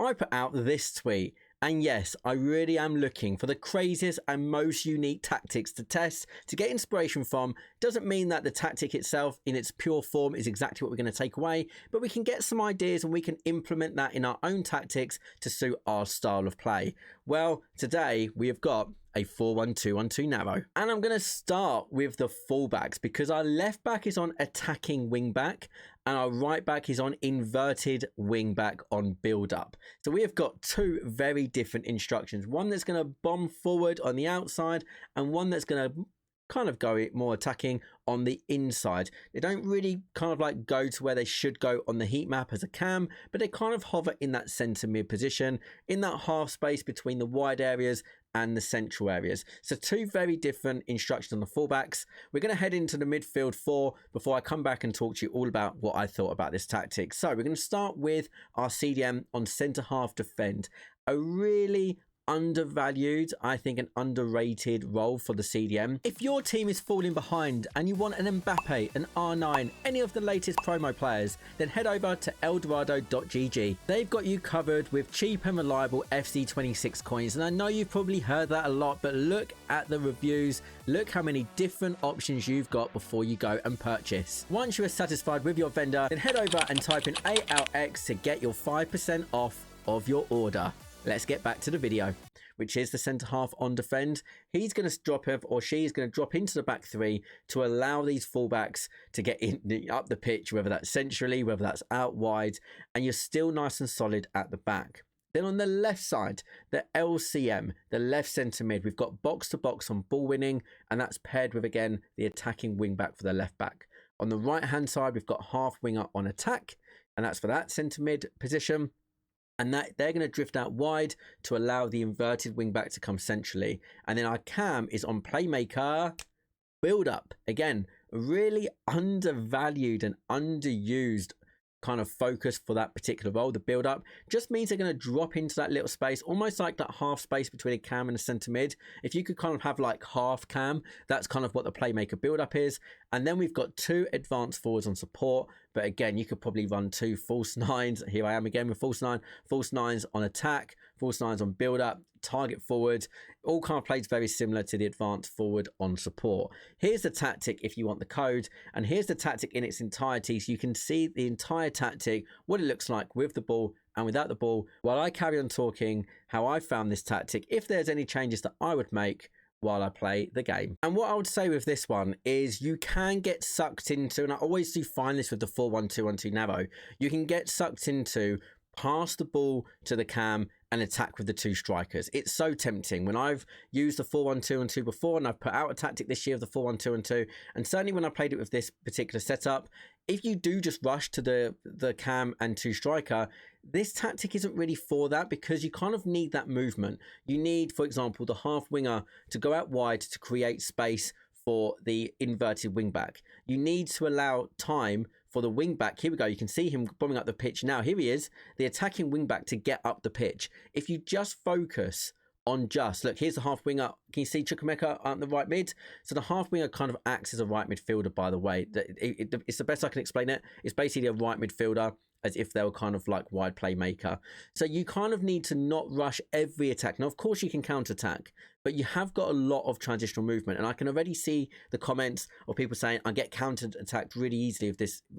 I put out this tweet. And yes, I really am looking for the craziest and most unique tactics to test, to get inspiration from. Doesn't mean that the tactic itself in its pure form is exactly what we're going to take away, but we can get some ideas and we can implement that in our own tactics to suit our style of play. Well, today we have got a 4-1-2-1-2 narrow. And I'm going to start with the fullbacks because our left back is on attacking wing back and our right back is on inverted wing back on build up. So we have got two very different instructions. One that's going to bomb forward on the outside and one that's going to kind of go more attacking on the inside. They don't really kind of like go to where they should go on the heat map as a cam, but they kind of hover in that centre mid position, in that half space between the wide areas and the central areas. So two very different instructions on the fullbacks. We're going to head into the midfield 4 before I come back and talk to you all about what I thought about this tactic. So we're going to start with our CDM on centre half defend. A really undervalued, I think an underrated role for the CDM. If your team is falling behind and you want an Mbappe, an R9, any of the latest promo players, then head over to eldorado.gg. They've got you covered with cheap and reliable FC26 coins, and I know you've probably heard that a lot, but look at the reviews, look how many different options you've got before you go and purchase. Once you are satisfied with your vendor, then head over and type in ALX to get your 5% off of your order. Let's get back to the video, which is the centre half on defend. He's going to drop off, or she is going to drop into the back 3 to allow these fullbacks to get up the pitch, whether that's centrally, whether that's out wide, and you're still nice and solid at the back. Then on the left side, the LCM, the left centre mid, we've got box to box on ball winning, and that's paired with, again, the attacking wing back for the left back. On the right hand side, we've got half winger on attack, and that's for that centre mid position. And that they're going to drift out wide to allow the inverted wing back to come centrally. And then our cam is on playmaker build up. Again, really undervalued and underused kind of focus for that particular role. The build up just means they're going to drop into that little space, almost like that half space between a cam and a centre mid. If you could kind of have like half cam, that's kind of what the playmaker build up is. And then we've got 2 advanced forwards on support. But again, you could probably run 2 false 9s. Here I am again with false 9s on attack, false 9s on build up, target forward. All kind of plays very similar to the advanced forward on support. Here's the tactic if you want the code, and here's the tactic in its entirety, so you can see the entire tactic, what it looks like with the ball and without the ball, while I carry on talking how I found this tactic, if there's any changes that I would make while I play the game. And what I would say with this one is you can get sucked into, and I always do find this with the 4-1-2-1-2 narrow, you can get sucked into pass the ball to the cam and attack with the 2 strikers. It's so tempting. When I've used the 4-1-2-1-2 before, and I've put out a tactic this year of the 4-1-2-1-2, and certainly when I played it with this particular setup, if you do just rush to the cam and 2 striker, this tactic isn't really for that, because you kind of need that movement. You need, for example, the half winger to go out wide to create space for the inverted wing back. You need to allow time for the wing back. Here we go. You can see him bombing up the pitch now. Here he is, the attacking wing back to get up the pitch. If you just focus on look, here's the half winger. Can you see Chukwemeka on the right mid? So the half winger kind of acts as a right midfielder, by the way. It's the best I can explain it. It's basically a right midfielder, as if they were kind of like wide playmaker. So you kind of need to not rush every attack. Now, of course, you can counter-attack, but you have got a lot of transitional movement. And I can already see the comments of people saying, I get counter-attacked really easily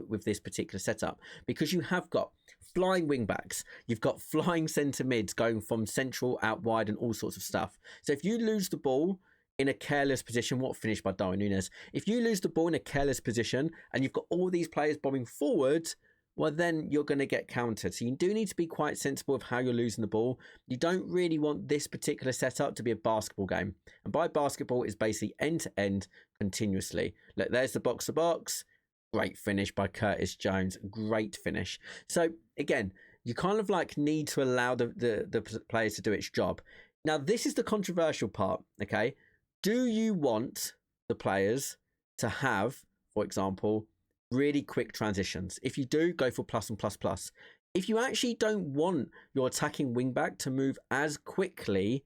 with this particular setup, because you have got flying wing backs. You've got flying centre mids going from central out wide and all sorts of stuff. So if you lose the ball in a careless position, what finished by Darwin Núñez? If you lose the ball in a careless position and you've got all these players bombing forward, well, then you're going to get countered. So you do need to be quite sensible of how you're losing the ball. You don't really want this particular setup to be a basketball game. And by basketball, it's basically end-to-end continuously. Look, there's the box-to-box. Great finish by Curtis Jones. Great finish. So, again, you kind of like need to allow the players to do its job. Now, this is the controversial part, okay? Do you want the players to have, for example, really quick transitions? If you do, go for plus and plus plus. If you actually don't want your attacking wingback to move as quickly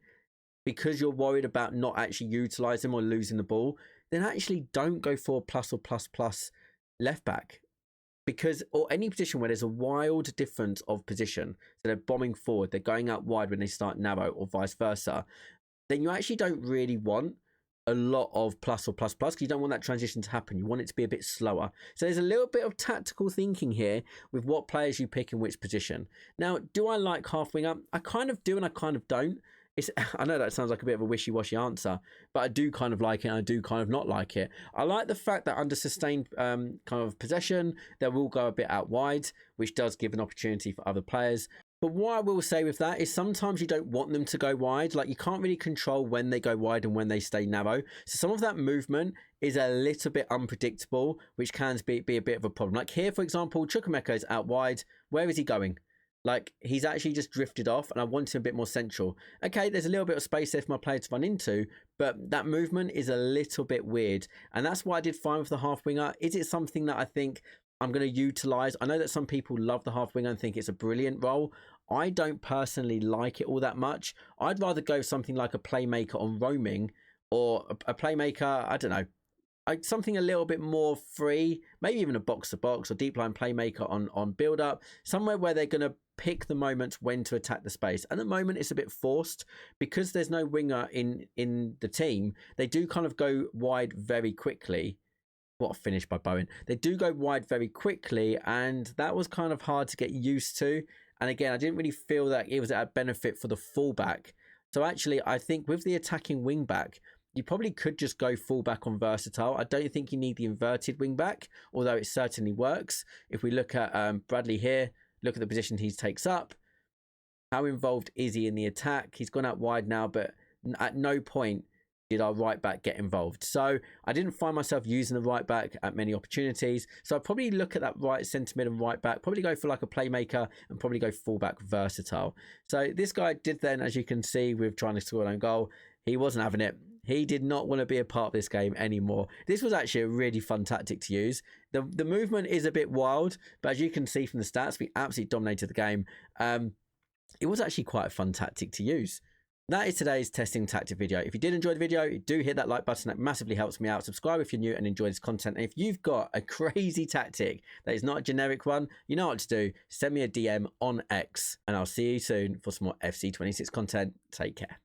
because you're worried about not actually utilising them or losing the ball, then actually don't go for plus or plus plus left back, because, or any position where there's a wild difference of position, so they're bombing forward, they're going out wide when they start narrow, or vice versa, then you actually don't really want a lot of plus or plus plus, because you don't want that transition to happen. You want it to be a bit slower. So there's a little bit of tactical thinking here with what players you pick in which position. Now, do I like half winger? I kind of do and I kind of don't. I know that sounds like a bit of a wishy-washy answer, but I do kind of like it and I do kind of not like it. I like the fact that under sustained kind of possession, they will go a bit out wide, which does give an opportunity for other players. But what I will say with that is sometimes you don't want them to go wide. Like, you can't really control when they go wide and when they stay narrow. So some of that movement is a little bit unpredictable, which can be a bit of a problem. Like here, for example, Chukwuemeka is out wide. Where is he going? Like, he's actually just drifted off, and I want him a bit more central. Okay, there's a little bit of space there for my player to run into, but that movement is a little bit weird. And that's why I did fine with the half winger. Is it something that I think I'm going to utilize? I know that some people love the half winger and think it's a brilliant role. I don't personally like it all that much. I'd rather go something like a playmaker on roaming, or a playmaker, I don't know, something a little bit more free, maybe even a box-to-box or deep line playmaker on build-up, somewhere where they're going to pick the moments when to attack the space. At the moment, it's a bit forced because there's no winger in the team. They do kind of go wide very quickly. What a finish by Bowen. They do go wide very quickly, and that was kind of hard to get used to. And again, I didn't really feel that it was a benefit for the fullback. So actually, I think with the attacking wing back, you probably could just go fullback on versatile. I don't think you need the inverted wing back, although it certainly works. If we look at Bradley here, look at the position he takes up. How involved is he in the attack? He's gone out wide now, but at no point did our right back get involved. So I didn't find myself using the right back at many opportunities. So I'd probably look at that right centre mid and right back, probably go for like a playmaker and probably go fullback versatile. So this guy did then, as you can see, with trying to score an own goal, he wasn't having it. He did not want to be a part of this game anymore. This was actually a really fun tactic to use. The movement is a bit wild, but as you can see from the stats, we absolutely dominated the game. It was actually quite a fun tactic to use. That is today's testing tactic video. If you did enjoy the video, do hit that like button. That massively helps me out. Subscribe if you're new and enjoy this content. And if you've got a crazy tactic that is not a generic one, you know what to do. Send me a DM on X, and I'll see you soon for some more FC26 content. Take care.